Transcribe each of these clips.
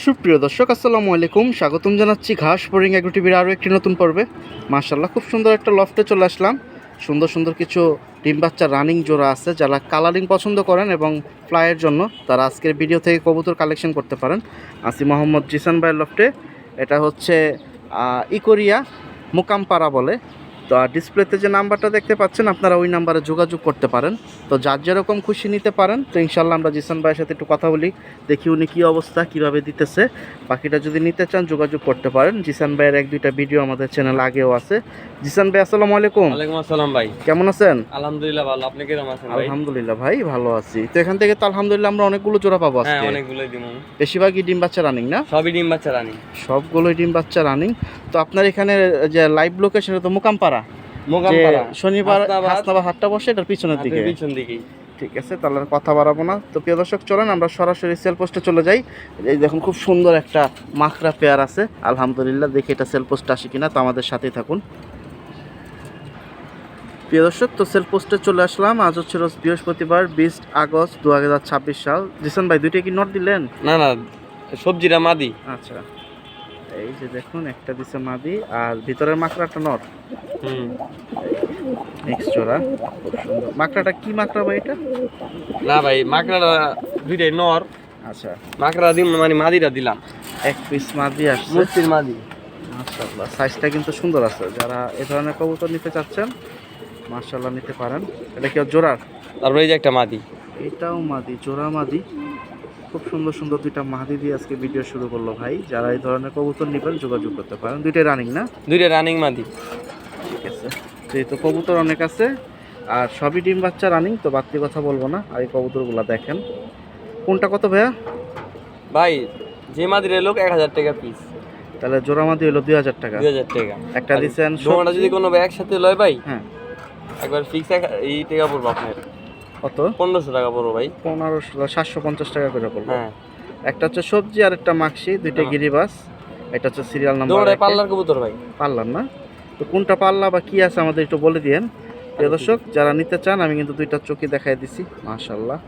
সুপ্রিয় দর্শক আসসালামু আলাইকুম, স্বাগতম জানাচ্ছি ঘাস বোরিং এগ্রো টিভির আরও একটি নতুন পর্বে। মাশাআল্লাহ, খুব সুন্দর একটা লফটে চলে আসলাম। সুন্দর সুন্দর কিছু ডিম বাচ্চা রানিং জোড়া আছে। যারা কালারিং পছন্দ করেন এবং ফ্লাইয়ের জন্য তারা আজকের ভিডিও থেকে কবুতর কালেকশন করতে পারেন। আসি মোহাম্মদ জিসান ভাইয়ের লফটে। এটা হচ্ছে ইকোরিয়া মোকামপাড়া বলে। তো ডিসপ্লেতে যে নাম্বারটা দেখতে পাচ্ছেন আপনারা ওই নাম্বারে যোগাযোগ করতে পারেন। তো যার যেরকম খুশি নিতে পারেন। তো ইনশাল্লাহ আমরা জিসান ভাইয়ের সাথে একটু কথা বলি, দেখি উনি কী অবস্থা, কীভাবে দিতেছে। বাকিটা যদি নিতে চান যোগাযোগ করতে পারেন। জিসান ভাইয়ের এক দুইটা ভিডিও আমাদের চ্যানেল আগেও আছে। জিসান ভাই আসসালামু আলাইকুম। ওয়ালাইকুম আসসালাম ভাই, কেমন আছেন? আলহামদুলিল্লাহ ভালো। আপনি কেমন আছেন ভাই? আলহামদুলিল্লাহ ভাই ভালো আছি। তো এখান থেকে তো আলহামদুলিল্লাহ আমরা অনেকগুলো জোড়া পাবো হ্যাঁ, আজকে। অনেকগুলোই দিমু। বেশিরভাগই ডিম বাচ্চা রানিং না? সবই ডিম বাচ্চা রানি। সবগুলোই ডিম বাচ্চা রানিং। তো আপনার এখানে যে লাইভ লোকেশন তো মোকামপাড়া, মোকামপাড়া শনিবার হাসনাবাদ হাটটা বসে এটার পিছনের দিকে। পিছন দিকেই। ঠিক আছে, তাহলে আর কথা বাড়াবো না। তো প্রিয় দর্শক চলেন আমরা সরাসরি সেল পোস্টে চলে যাই। এই দেখুন খুব সুন্দর একটা মাখরা পেয়ার আছে আলহামদুলিল্লাহ। দেখি এটা সেল পোস্টে আসে কিনা, তো আমাদের সাথেই থাকুন প্রিয় দর্শক। তো সেল পোস্টে চলে আসলাম। আজ হচ্ছে রোজ বৃহস্পতিবার 20 আগস্ট 2026 সাল। জিসান ভাই দুইটা কি নোট দিলেন? না না, সবজিরা মাদি। আচ্ছা, এই যে দেখুন একটা দিছে মাদি আর ভিতরের মাকড়াটা নর। মিক্স জোড়া, খুব সুন্দর। মাকড়াটা কি মাকড়া ভাই এটা? না ভাই, মাকড়াটা দুইটাই নর। আচ্ছা, মাকড়া দিম মানে মাদিটা দিলাম। এক পিস মাদি আসছে। মুস্তির মাদি। মাশাআল্লাহ, সাইজটা কিন্তু সুন্দর আছে। যারা এই ধরনের কবুতর নিতে চাচ্ছেন মাশাআল্লাহ নিতে পারেন। এটা কি জোড়ার? তারপরে এই যে একটা মাদি। এটাও মাদি, জোড়া মাদি। খুব সুন্দর সুন্দর দুইটা মাদি দিয়ে আজকে ভিডিও শুরু করলো ভাই। যারা এই ধরনের কবুতর নেবেন যোগাযোগ করতে পারেন। দুইটাই রানিং না? দুইটা রানিং মাদি। ঠিক আছে, যেহেতু কবুতর অনেক আছে আর সবই ডিম বাচ্চা রানিং, তো বাড়তি কথা বলবো না। আর এই কবুতরগুলো দেখেন। কোনটা কত ভাইয়া? ভাই যে মাদির লোক 1000 টাকা পিস। তাহলে জোড়া মাদি হলো 2000 টাকা। 2000 টাকা একটা দিচ্ছেন। জোড়াটা যদি কোনো ভাই একসাথে লয় ভাই, হ্যাঁ, একবার ফিক্স এই টাকা পড়বো আপনার। কত? 1500 টাকা পড়বো ভাই। 750 টাকা করে পড়বে। হ্যাঁ, একটা হচ্ছে সবজি আর একটা মাখসি, দুইটা গিরিবাস। এটা হচ্ছে সিরিয়াল নাম্বার। দৌড়ায় পাল্লার কবুতর ভাই। পাল্লার না? তো কোনটা পাল্লা বা কি আছে আমাদের একটু বলে দিয়েন প্রিয় দর্শক। যারা নিতে চান আমি কিন্তু দুইটা চোখই দেখাই দিছি। মাশাআল্লাহ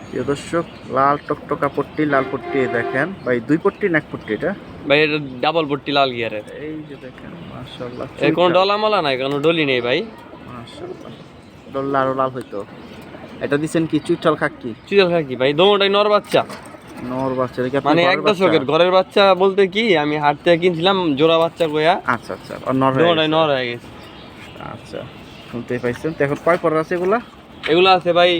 প্রিয় দর্শক, লাল টকটকা পট্টি, লাল পট্টি দেখেন ভাই। দুই পট্টি না এক পট্টি এটা? ভাই এটা ডাবল পট্টি লাল গিয়ারের। এই যে দেখেন মাশাআল্লাহ। এর কোনো ডলা মলা নাই, কোনো ডলি নেই ভাই। মাশাআল্লাহ, ডল্লা আরো লাল হইতো। এটা দিছেন কি চুইঠাল খাকি? চুইঠাল খাকি ভাই, দোনোটাই নর বাচ্চা। নর বাচ্চা মানে এক দশকের ঘরের বাচ্চা বলতে কি, আমি হাট থেকে কিনছিলাম জোড়া বাচ্চা কইয়া। আচ্ছা আচ্ছা, আর নর দোনোটাই নর হয়ে গেছে। আচ্ছা, শুনতেই পাইছেন। তো এখন কয় পর আছে এগুলা? এগুলো আছে ভাই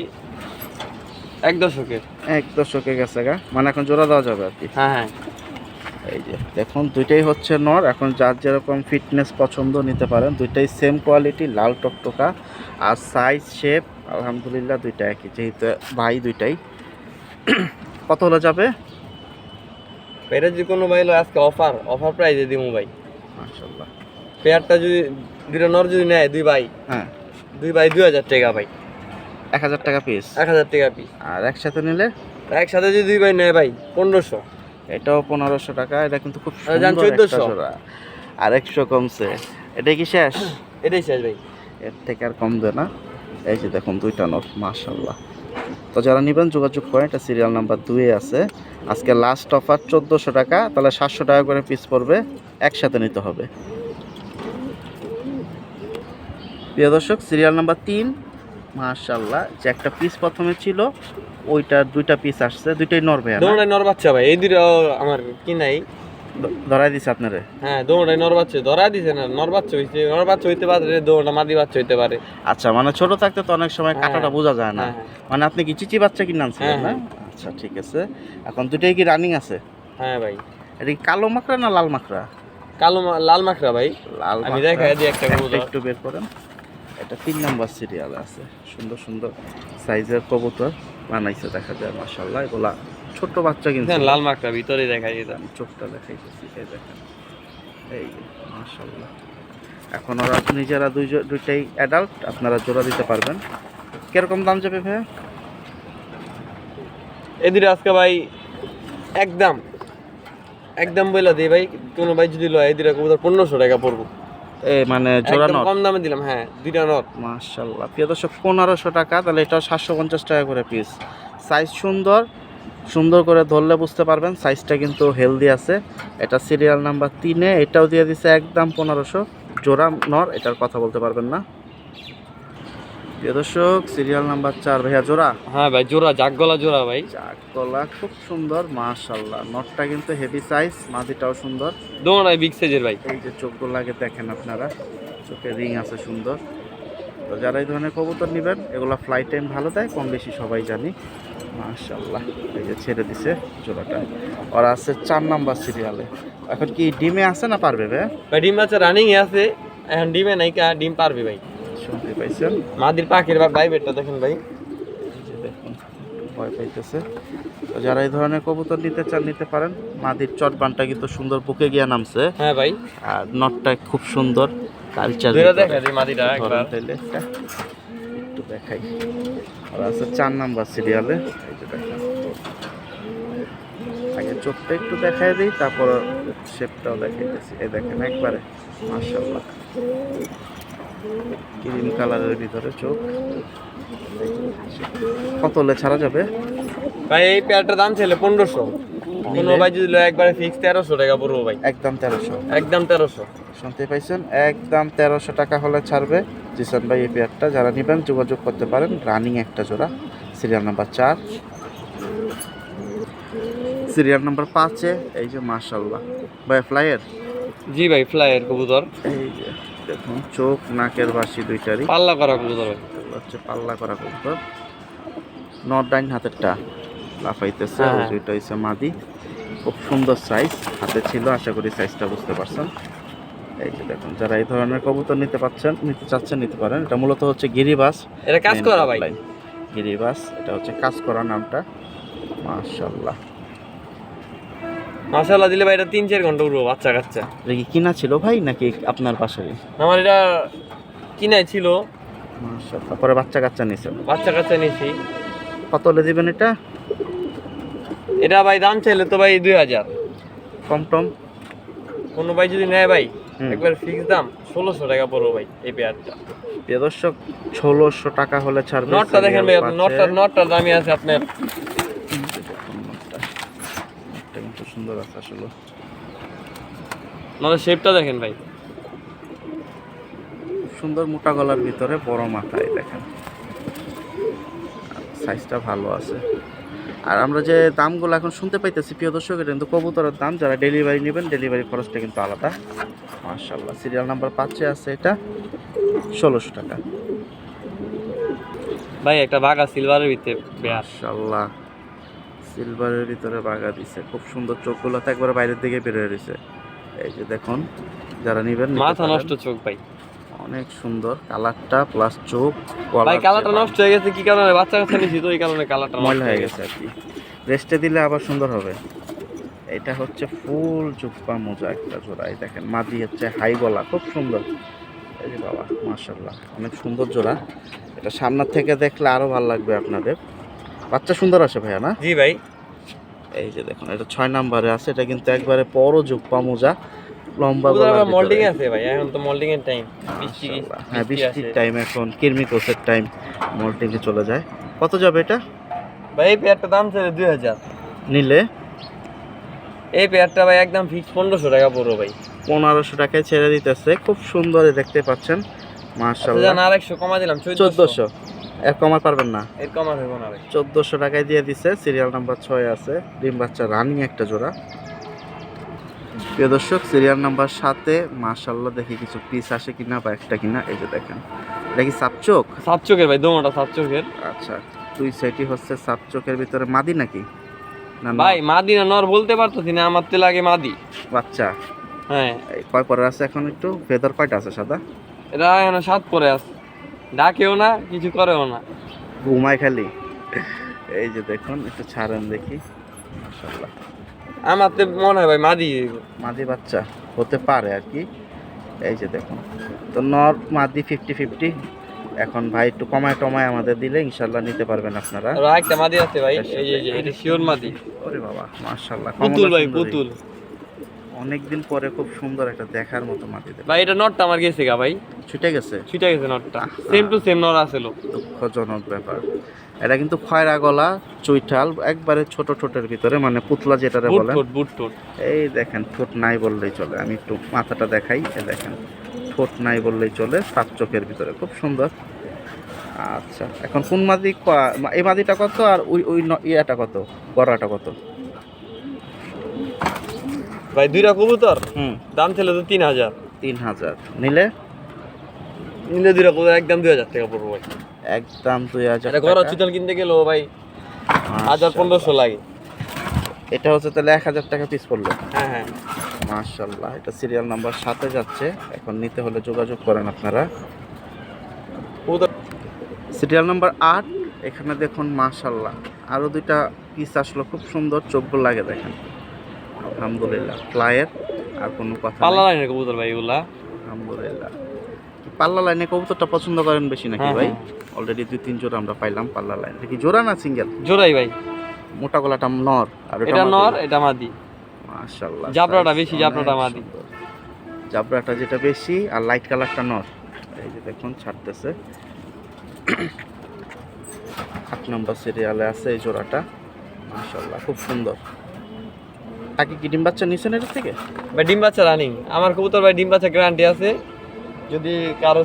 এক দশকের। এক দশকের গেছে গা, মানে এখন জোড়া দেওয়া যাবে আর কি। হ্যাঁ হ্যাঁ, এই যে দেখুন দুইটাই হচ্ছে নর। এখন যার যেরকম ফিটনেস পছন্দ নিতে পারেন। দুইটাই সেম কোয়ালিটি, লাল টকটকা। আর সাইজ শেপ আলহামদুলিল্লাহ দুইটা একই, যেহেতু ভাই দুইটাই। কত হলে যাবে? এটা যদি কোনো ভাই লো আজকে অফার প্রাইজে দিমু ভাই। মাশাআল্লাহ, পেয়ারটা যদি দুইটা নর যদি নেয় দুই ভাই, হ্যাঁ, দুই ভাই 2000 টাকা ভাই। 1000 টাকা পিস। 1000 টাকা পিস। আর একসাথে নিলে? একসাথে যদি দুই ভাই নেয় ভাই 1500। এটাও 1500 টাকা। এটা কিন্তু খুব জান সুন্দর একটা 1400। জোড়া। আর 100 কমছে। এটা কি শেষ? এটাই শেষ ভাই। এর থেকে আর কম দেয় না। এই যে দেখুন দুইটা নর মাশাআল্লাহ। তো যারা নেবেন যোগাযোগ করেন। এটা সিরিয়াল নাম্বার 2 আছে। আজকে লাস্ট অফার 1400 টাকা, তাহলে 700 টাকা করে পিস পড়বে। একসাথে নিতে হবে প্রিয় দর্শক। সিরিয়াল নাম্বার 3 মাশাআল্লাহ। যে একটা পিস প্রথমে ছিল ওইটার দুইটা পিস আসছে। দুইটাই নর ভাইয়া? দোনোটাই নর বাচ্চা ভাই। এই দুটো আমার কি নাই, ধরাই দিছে আপনারে? হ্যাঁ দোনোটাই নর বাচ্চা। ধরা দিছে না, নর বাচ্চা হইছে। নর বাচ্চা হইতে পারে, দোনোটা মাদি বাচ্চা হইতে পারে। আচ্ছা, মানে ছোট থাকতে তো অনেক সময় কাটাটা বোঝা যায় না। মানে আপনি কি চিচি বাচ্চা কিনে আনছিলেন না? আচ্ছা ঠিক আছে। এখন দুইটাই কি রানিং আছে? হ্যাঁ ভাই। এটা কি কালো মাকড়া না লাল মাকড়া? লাল মাখরা ভাই। লাল। আমি দেখাই দিই একটা কবুতর। একটু বের করেন। এটা 3 নাম্বার সিরিয়ালে আছে। সুন্দর সুন্দর সাইজের কবুতর বানাইছে দেখা যায় মাশাআল্লাহ। এগুলা ছোট বাচ্চা কিন্তু। লাল মাখরা ভিতরে দেখাই দিতাম। চোখটা দেখাইতেছি, এই দেখেন। এই মাশাআল্লাহ। এখন ওরা নিজেরা দুইটাই অ্যাডাল্ট, আপনারা জোড়া দিতে পারবেন। কিরকম দাম যাবে ভাইয়া? এদিকে আজকে ভাই একদম বইলা দিই ভাই। কোনো ভাই যদি লয় এদিকে কবুতর 1500 টাকা পড়বো। মানে জোড়া নর কম দামে দিলাম। হ্যাঁ, দুইটা নর। মাশাআল্লাহ প্রিয় দর্শক, 1500 টাকা। তাহলে এটা 750 টাকা করে পিস। সাইজ সুন্দর, সুন্দর করে ধরলে বুঝতে পারবেন সাইজটা কিন্তু হেলদি আছে। এটা সিরিয়াল নাম্বার 3-এ, এটাও দিয়ে দিছে একদম 1500 জোড়া নর, এটার কথা বলতে পারবেন না। প্রিয় দর্শক সিরিয়াল নাম্বার 4 ভাইয়া জোড়া। হ্যাঁ ভাই জোড়া, জাক গলা জোড়া ভাই। চাক গলা খুব সুন্দর মাশাআল্লাহ, নটটা কিন্তু হেভি সাইজ, মাদিটাও সুন্দর। দোনোটাই বিগ সাইজের ভাই। এই যে চোখগুলো আগে দেখেন আপনারা, চোখে রিং আছে সুন্দর। তো যারা এই ধরনের কবুতর নেবেন এগুলো ফ্লাইট টাইম ভালো দেয়, কম বেশি সবাই জানি। মাশাআল্লাহ, এই যে ছেড়ে দিছে জোড়াটা। ওরা আছে 4 নাম্বার সিরিয়ালে। এখন কি ডিমে আছে না পারবে ভাই? ভাই ডিম বাচ্চা রানিং এ আছে, এখন ডিমে নাই, কা ডিম পারবে ভাই। শুনতে পাইছেন মাদির পাখির ভাই বেটটা দেখেন ভাই। এই যে দেখুন ভয় পাইতেছে। তো যারা এই ধরনের কবুতর নিতে চান নিতে পারেন। মাদির চটবানটা কিন্তু সুন্দর বুকে গিয়া নামছে, হ্যাঁ ভাই। আর নটটা খুব সুন্দর কালচার। দুইটা দেখা দিই মাদিটা একবার। একটু দেখাই, ওরা আছে 4 নাম্বার সিরিয়ালে। এই যে দেখেন, আগে চোখটা একটু দেখাই দিই, তারপর শেপটাও দেখাইতেছি। এই দেখেন একবারে মাশাআল্লাহ, ক্রিম কালারের ভিতরে চোখ। কত হলে ছাড়া যাবে ভাই? এই পেয়ারটার দাম ছিল 1500। কোনো ভাই যদি লয় একবারে ফিক্স 1300 টাকা পড়বো ভাই। একদম 1300। একদম 1300। শুনতে পাইছেন, একদম 1300 টাকা হলে ছাড়বে জিসান ভাই। এই পেয়ারটা যারা নেবেন যোগাযোগ করতে পারেন। রানিং একটা জোড়া, সিরিয়াল নাম্বার 4। সিরিয়াল নাম্বার 5-এ এই যে মাশাআল্লাহ ভাই ফ্লাইয়ের। জি ভাই ফ্লাইয়ের কবুতর। এই যে দেখুন চোখ নাকের বাসি দুইটারই পাল্লা করা কবুতর ভাই। হচ্ছে পাল্লা করা কবুতর। নট ডাইন হাতেরটা লাফাইতেছে, হ্যাঁ। ওই দুইটা হচ্ছে মাদি। খুব সুন্দর সাইজ হাতে ছিল, আশা করি সাইজটা বুঝতে পারছেন। এই যে দেখুন, যারা এই ধরনের কবুতর নিতে চাচ্ছেন নিতে পারেন। এটা মূলত হচ্ছে গিরিবাস। এটা কাজ করা ভাই। গিরিবাস, এটা হচ্ছে কাজ করা নামটা। মাশাআল্লাহ, মাশাআল্লাহ দিলে ভাই এটা 3-4 ঘন্টা উড়বো বাচ্চা কাচ্চা। এটা কি কিনা ছিল ভাই নাকি আপনার বাসায়? আমার এটা কিনাই ছিল। মাশাআল্লাহ, পরে বাচ্চা কাচ্চা নিছেন? বাচ্চা কাচ্চা নিয়েছি। কত হলে দিবেন এটা? এটা ভাই দাম চাইলে তো ভাই 2000। কম টম কোনো ভাই যদি নেয় ভাই হুম। একবার ফিক্স দাম 1600 টাকা পড়বো ভাই এই পেয়ারটা। প্রিয় দর্শক 1600 টাকা হলে ছাড়বে। নটটা দেখেন ভাই, আপনি নটটার দামই আছে আপনার। নটটা কিন্তু সুন্দর আছে আসলে। নটের শেপটা দেখেন ভাই, সুন্দর মোটা গলার ভিতরে বড় মাথায় দেখেন, সাইজটা ভালো আছে। আর আমরা যে দামগুলো এখন শুনতে পাইতেছি প্রিয় দর্শক, এটা কিন্তু কবুতরের দাম। যারা ডেলিভারি নেবেন ডেলিভারি খরচটা কিন্তু আলাদা। মাশাআল্লাহ, সিরিয়াল নাম্বার 5-এ আছে এটা 1600 টাকা। ভাই একটা বাঘা সিলভারের ভিতরে পেয়ার। মাশাআল্লাহ, সিলভারের ভিতরে বাগা দিছে, খুব সুন্দর। চোখগুলো তো একবারে বাইরের দিকে বের হয়ে রয়েছে। এই যে দেখুন, যারা নেবেন মাথা নষ্ট চোখ ভাই, অনেক সুন্দর কালারটা প্লাস চোখ। ভাই কালারটা নষ্ট হয়ে গেছে কি কারণে? বাচ্চা কাচ্চা নিয়েছি তো এই কারণে কালারটা ময়লা হয়ে গেছে আর কি, রেস্টে দিলে আবার সুন্দর হবে। এটা হচ্ছে ফুল জুপ্পা মোজা একটা জোড়া। এই দেখেন মাদি হচ্ছে হাই গলা, খুব সুন্দর। এই যে বাবা মাশাআল্লাহ, অনেক সুন্দর জোড়া। এটা সামনের থেকে দেখলে আরো ভালো লাগবে আপনাদের। বাচ্চা সুন্দর আছে ভাইয়া না? জি ভাই। এই যে দেখুন, এটা 6 নম্বরে আছে। এটা কিন্তু একবারে বড় জুপ্পা মোজা, লম্বা ওদের গলার আবার মোল্ডিং ভিতরে। আছে ভাই, এখন তো মোল্ডিং এর টাইম। বৃষ্টি মাশাআল্লাহ, হ্যাঁ বৃষ্টি বৃষ্টির আছে। টাইম, এখন কিরমিকোসের টাইম, মোল্টিংয়ে চলে যায়। কত যাবে এটা ভাই এই পেয়ারটা দাম ছিল 2000। নিলে? এই পেয়ারটা ভাই একদম ফিক্স 1500 টাকা পড়বো ভাই। 1500 টাকায় ছেড়ে দিতেছে, খুব সুন্দর দেখতে পাচ্ছেন মাশাআল্লাহ। আচ্ছা আর 100 কমা দিলাম 1400। এর কমার পারবেন না? এর কমা দেবো না ভাই। 1400 টাকায় দিয়ে দিছে। সিরিয়াল নাম্বার 6 আছে, ডিম বাচ্চা রানিং একটা জোড়া। প্রিয় দর্শক সিরিয়াল নাম্বার 7-এ মাশাআল্লাহ, দেখি কিছু পিস আসে কিনা বা একটা কিনা। এই যে দেখেন, এটা কি সাপচোক? সাতচোকের ভাই, দোনোটা সাতচোকের। আচ্ছা, দুই সাইডই হচ্ছে সাপচোকের ভিতরে মাদি নাকি? না না, ভাই মাদি না নর বলতে পারতেছি না, আমার তো লাগে মাদি। বাচ্চা। হ্যাঁ, এই কয় পরে আছে এখন? একটু ফেদার কয়টা আছে সাদা? এটা এখন 7 পরে আছে, ডাকেও না কিছু করেও না, ঘুমায় খালি। এই যে দেখুন, একটু ছাড়েন দেখি। মাশাআল্লাহ, আমার তো মনে হয় ভাই মাদি। মাদি বাচ্চা হতে পারে আর কি। এই যে দেখুন, তো নর মাদি 50-50। এখন ভাই একটু কমায় টমায় আমাদের দিলে ইনশাল্লাহ নিতে পারবেন আপনারা। আর একটা মাদি আছে ভাই, এই যে এটা শিওর মাদি। ওরে বাবা মাশাআল্লাহ, পুতুল ভাই পুতুল। অনেকদিন পরে খুব সুন্দর একটা দেখার মতো মাদি দেখো। ভাই এটা নটটা আমার গেছে গা ভাই, ছুটে গেছে, ছুটে গেছে নটটা, সেম টু সেম নর আছিল। দুঃখজনক ব্যাপার। এটা কিন্তু খয়রা গলা, চুইঠাল, একবারে ছোট ঠোঁটের ভিতরে, মানে পুতলা যেটারে বুট বলেন। ঠোঁট, বুট ঠোঁট। এই দেখেন ঠোঁট নাই বললেই চলে, আমি একটু মাথাটা দেখাই, দেখেন ঠোঁট নাই বললেই চলে, সাত চোখের ভিতরে খুব সুন্দর। আচ্ছা, এখন কোন মাদি এই মাদিটা কত আর ওই ওই ইয়াটা কত, গড়াটা কত? ভাই দুইটা কবুতর হুম, দাম ছিল তো 3000, 3000 নিলে নিলে দুইটা কবুতর একদম 2000 টাকা পড়বো ভাই। একদম 2000 এটা ঘর চিতল কিনতে গেলেও ভাই 1000-1500 লাগে। এটা হচ্ছে তাহলে 1000 টাকা পিস পড়লো। হ্যাঁ হ্যাঁ, মাশাআল্লাহ, এটা সিরিয়াল নাম্বার 7-এ যাচ্ছে। এখন নিতে হলে যোগাযোগ করেন আপনারা। কবুতর সিরিয়াল নাম্বার 8, এখানে দেখুন মাশাআল্লাহ আরো দুইটা পিস আসলো, খুব সুন্দর, চোখগুলো লাগে দেখেন। আলহামদুলিল্লাহ, ফ্লাইয়ের আর কোনো কথা পাল্লা নেই। লাইনের কবুতর ভাই এগুলা। আলহামদুলিল্লাহ। পাল্লা লাইনে কবুতরটা পছন্দ করেন বেশি নাকি হ্যাঁ, ভাই? হ্যাঁ। অলরেডি 2-3 জোড়া আমরা পাইলাম পাল্লা লাইন। এটা কি জোড়া না সিঙ্গেল? জোড়াই ভাই, মোটা গলাটা নর আর এটা নর এটা মাদি। মাশাআল্লাহ, জাবরাটা size বেশি, অনেক জাবরাটা মাদি। সুন্দর। জাবরাটা যেটা বেশি আর লাইট কালারটা নর। এই যে দেখুন ছাড়তেছে। 8 নম্বর সিরিয়ালে আছে এই জোড়াটা। মাশাআল্লাহ, খুব সুন্দর। আগে কি ডিম বাচ্চা নিছেন এর থেকে? ভাই ডিম বাচ্চা রানিং আমার কবুতর ভাই, ডিম বাচ্চা গ্যারান্টি আছে। যদি কারো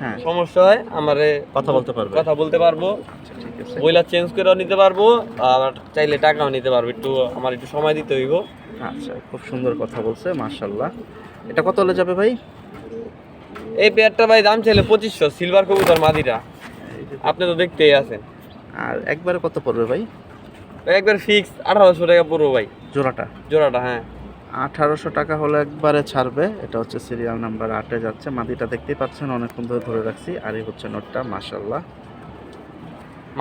হ্যাঁ, সমস্যা হয় আমারে কথা বলতে পারবে। কথা বলতে পারবো, আচ্ছা, ঠিক আছে। বইলা চেঞ্জ করেও নিতে পারবো, আবার চাইলে টাকাও নিতে পারবো। একটু আমার একটু সময় দিতে হইব। আচ্ছা, খুব সুন্দর কথা বলছে, মাশাআল্লাহ। এটা কত হলে যাবে ভাই? এই পেয়ারটা ভাই দাম চাইলে 2500, সিলভার কবুতর মাদিটা, এই যে, আপনি তো দেখতেই আছেন। আর একবারে কত পড়বে ভাই? একবার ফিক্স 1800 টাকা পড়বো ভাই জোড়াটা জোড়াটা। হ্যাঁ 1800 টাকা হলে একবারে ছাড়বে। এটা হচ্ছে সিরিয়াল নাম্বার 8-এ যাচ্ছে। মাদিটা দেখতেই পাচ্ছেন, অনেকক্ষণ ধরে ধরে রাখছি। আর এই হচ্ছে নোটটা, মাশাআল্লাহ।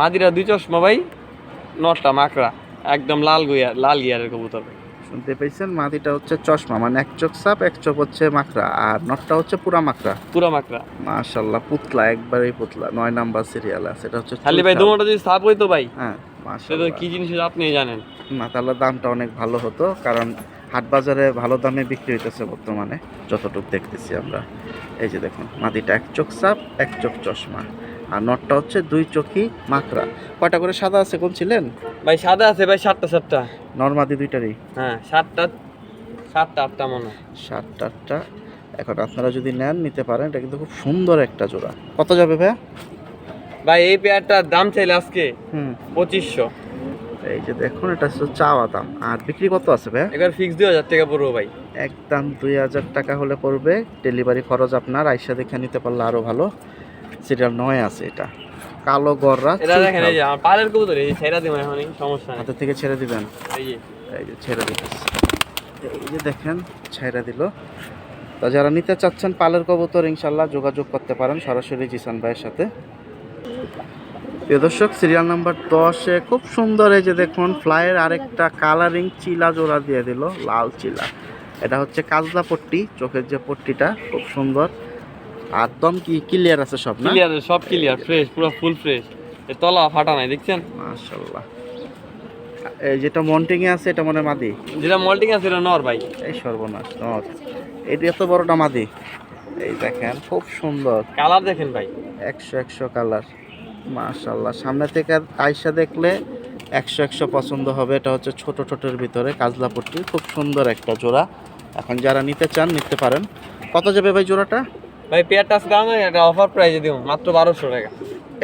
মাদিরা 2 চশমা ভাই, নটটা মাকড়া, একদম লাল গিয়ারের কবুতর। শুনতে পেয়েছেন, মাদিটা হচ্ছে চশমা, মানে এক চোখ সাপ, এক চোখ হচ্ছে মাকড়া, আর নটটা হচ্ছে পুরা মাকড়া। পুরা মাকড়া মাশাআল্লাহ, পুতলা, একবারেই পুতলা। 9 নাম্বার সিরিয়াল আছে। এটা হচ্ছে খালি ভাই চুইঠাল। দুটোটা যদি সাপ হইতো ভাই, হ্যাঁ, সেটা মাশাআল্লাহ। কি জিনিস আপনি জানেন। না, তাহলে দামটা অনেক ভালো হতো, কারণ হাট বাজারে ভালো দামে বিক্রি হইতেছে বর্তমানে, যতটুকু দেখতেছি আমরা। এই যে দেখুন, মাদিটা এক চোখ সাপ, এক চোখ চশমা, আর নটটা হচ্ছে 2 চোখই মাকড়া। কয়টা করে সাদা আছে কোন ছিলেন? ভাই সাদা আছে ভাই 7টা। নরমাদি দুইটারই হ্যাঁ 7টা 8টা মনে হয়। 7-8টা। এখন আপনারা যদি নেন, নিতে পারেন। এটা কিন্তু খুব সুন্দর একটা জোড়া। কত যাবে ভাইয়া? ভাই এই পেয়ারটার দাম চাইলে আজকে হুম, 2500, এই যে দেখুন, এটা হচ্ছে চাওয়া দাম। আর বিক্রি কত আছে ভাইয়া? একবার ফিক্স 2000 টাকা পড়বো ভাই। একদম 2000 টাকা হলে পড়বে। ডেলিভারি খরচ আপনার, আইসা দেখে নিতে পারলে আরো ভালো। সিরিয়াল 9 আছে এটা, কালো গররা। এটা দেখেন, এই যে আমার পালের কবুতর, এই ছেড়া দিব এখন, সমস্যা নেই। হাতে থেকে ছেড়ে দিবেন। এই যে এই যে ছেড়ে দিতেছে, এই যে দেখেন ছেড়ে দিল। তো যারা নিতে চাচ্ছেন পালের কবুতর, ইনশাল্লাহ যোগাযোগ করতে পারেন সরাসরি জিসান ভাইয়ের সাথে। প্রিয় দর্শক, সিরিয়াল নাম্বার 10-এ খুব সুন্দর, এই যে দেখুন ফ্লাইয়ের আরেকটা কালারিং চিলা জোড়া দিয়ে দিল, লাল চিলা। এটা হচ্ছে কাজলা পট্টি, চোখের যে পট্টিটা খুব সুন্দর, একদম কি ক্লিয়ার আছে সব না? ক্লিয়ার, সব ক্লিয়ার, ফ্রেশ, পুরো ফুল ফ্রেশ। এর তলা ফাটা নাই, দেখছেন? মাশাআল্লাহ। এই যেটা মন্টিং এ আছে, এটা মনে হয় মাদি। যেটা মল্টিং আছে এটা নর ভাই। এই সর্বনাশ, নর। এটা এত বড়টা মাদি। এই দেখেন, খুব সুন্দর, কালার দেখেন ভাই, 100 কালার। মাশাআল্লাহ, সামনে থেকে আয়শা দেখলে 100 পছন্দ হবে। এটা হচ্ছে ছোট ছোটের ভিতরে কাজলা পট্টি, খুব সুন্দর একটা জোড়া। এখন যারা নিতে চান, নিতে পারেন। কত যাবে ভাই জোড়াটা? ভাই পেয়ারটা আজকে আমি একটা অফার প্রাইসে দিব, মাত্র 1200 টাকা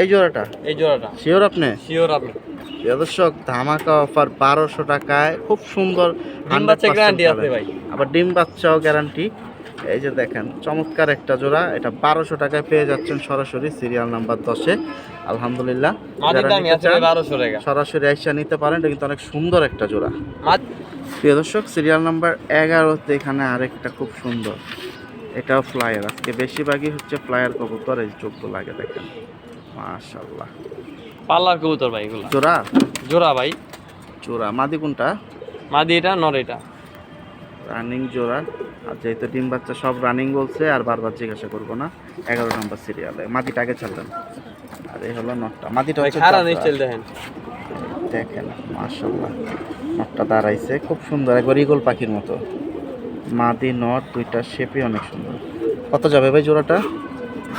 এই জোড়াটা এই জোড়াটা। শিওর আপনি? শিওর আপনি। প্রিয় দর্শক, ধামাকা অফার 1200 টাকায়, খুব সুন্দর। ডিম বাচ্চা 100% গ্যারান্টি আছে কালার। ভাই। আবার ডিম বাচ্চাও গ্যারান্টি। এই যে দেখেন, চমৎকার একটা জোড়া। এটা 1200 টাকায় পেয়ে যাচ্ছেন সরাসরি সিরিয়াল নাম্বার 10-এ। আলহামদুলিল্লাহ, মাটির যারা দামই নিতে আছে চান, 1200 টাকা। সরাসরি আইসা নিতে পারেন। এটা কিন্তু অনেক সুন্দর একটা জোড়া। মাত- প্রিয় দর্শক, সিরিয়াল নাম্বার 11-তে এখানে আরেকটা খুব সুন্দর, এটাও ফ্লায়ার। আজকে বেশিরভাগই হচ্ছে ফ্লায়ার কবুতর। এই চোখগুলো লাগে দেখেন, মাশাআল্লাহ। পাল্লার কবুতর ভাই এগুলো। জোড়া জোড়া ভাই, জোড়া। মাদি কোনটা? মাদি এটা, নর এটা। রানিং জোড়া। আর যেহেতু ডিম বাচ্চা সব রানিং বলছে, আর বারবার জিজ্ঞাসা করবো না। 11 নম্বর সিরিয়ালে মাদিটা আগে ছাড়লেন। আর এই হলো নটটা। মাদিটা ভাই হচ্ছে খারাপ চাপড়া। নিশ্চয় দেখেন। দেখেন মাশাআল্লাহ, নটটা দাঁড়াইছে খুব সুন্দর, একবার ঈগল পাখির মতো। মাদি নর দুইটা শেপই অনেক সুন্দর। কত যাবে ভাই জোড়াটা?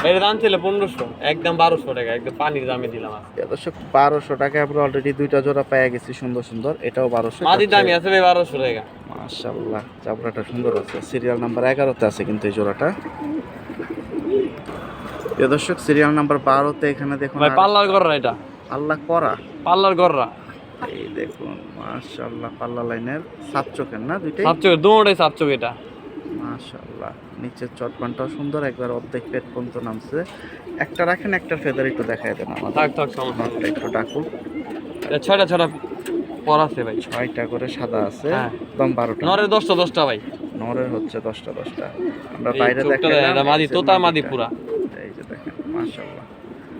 এর দাম ছিল 1500, একদম 1200 টাকা, একদম পানির দামে দিলাম আজকে। দর্শক 1200 টাকায় আমরা অলরেডি দুইটা জোড়া পেয়ে গেছি সুন্দর সুন্দর। এটাও 1200। মাদির দামই আছে ভাই 1200 টাকা। মাশাআল্লাহ চাপড়াটা সুন্দর আছে। সিরিয়াল নাম্বার 11তে আছে কিন্তু এই জোড়াটা। প্রিয় দর্শক সিরিয়াল নাম্বার 12তে এখানে দেখুন ভাই পাল্লার গররা এটা, আল্লাহ করা পাল্লার গররা। এই দেখুন মাশাআল্লাহ পাল্লা লাইনের সাত চোখের না দুইটাই? সাতচোক, দুটোই সাতচোক এটা। মাশাআল্লাহ নিচের চটপানটাও সুন্দর, একবার অর্ধেক পেট পর্যন্ত নামছে। একটা রাখেন, একটা ফেদার একটু দেখাই দেন আমাদের। থাক থাক সমস্যা নেই। একটু ডাকুক। এটা ছয়টা ছয়টা পর আছে ভাই। 6টা করে সাদা আছে, হ্যাঁ। একদম 12টা। নরের 10টা ভাই। নরের হচ্ছে 10টা। আমরা এই বাইরে চোখটা দেখাইলাম, এটা মাদি, এই যে তোতা মাদি মাদিটা। পুরা। এই যে দেখেন মাশাআল্লাহ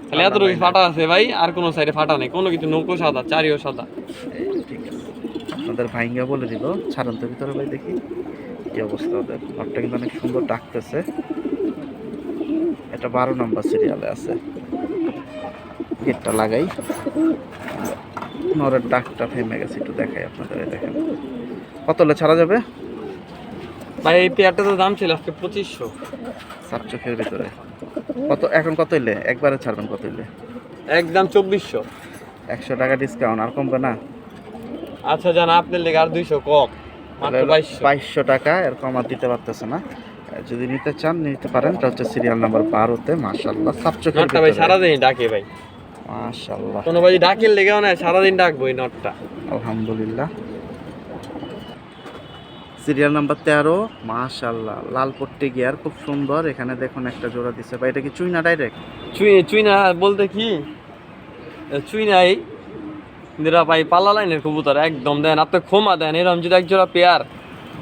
খালি এতটুকু ফাটা আছে ভাই, আর কোনো সাইডে ফাটা নেই, কোনো কিছু নৌকো সাদা, চারিও সাদা। এই ঠিক আছে। আপনাদের ভাইঙ্গা বলে দিল ছাড়ান তো ভিতরে ভাই দেখি কি অবস্থা ওদের। নটটা কিন্তু অনেক সুন্দর ডাকতেছে। এটা 12 নম্বর সিরিয়ালে আছে। গেটটা লাগাই, নরের ডাকটা থেমে গেছে, একটু দেখাই আপনাদের। এই দেখেন কত হলে ছাড়া যাবে ভাই এই পেয়ারটা তো দাম ছিল আজকে 2500। সাত চোখের ভিতরে কত এখন? কত হইলে একবারে ছাড়বেন? কত হইলে? একদম 2400। 100 টাকা ডিসকাউন্ট আর কমবে না? আচ্ছা জান, আপনার লেগে আর 200 কম, মাত্র 2200। 2200 টাকা, এর কম আর দিতে পারতেছে না। যদি নিতে চান নিতে পারেন। এটা হচ্ছে সিরিয়াল নাম্বার 12তে। মাশাআল্লাহ সাত চোখের নটটা ভাই সারাদিন ডাকে ভাই, মাশাআল্লাহ কোনো ভাই ডাকের লেগেও না, সারাদিন ডাকবো এই নটটা। আলহামদুলিল্লাহ। সিরিয়াল নাম্বার 13 মাশাআল্লাহ লাল পট্টি গিয়ার খুব সুন্দর। এখানে দেখুন একটা জোড়া দিছে ভাই। এটা কি চুইনা ডাইরেক্ট? চুইনা বলতে কি, চুইনাই নিরা ভাই পাল্লা লাইনের কবুতর একদম। দেন আপনি ক্ষমা দেন, এরকম যদি এক জোড়া পেয়ার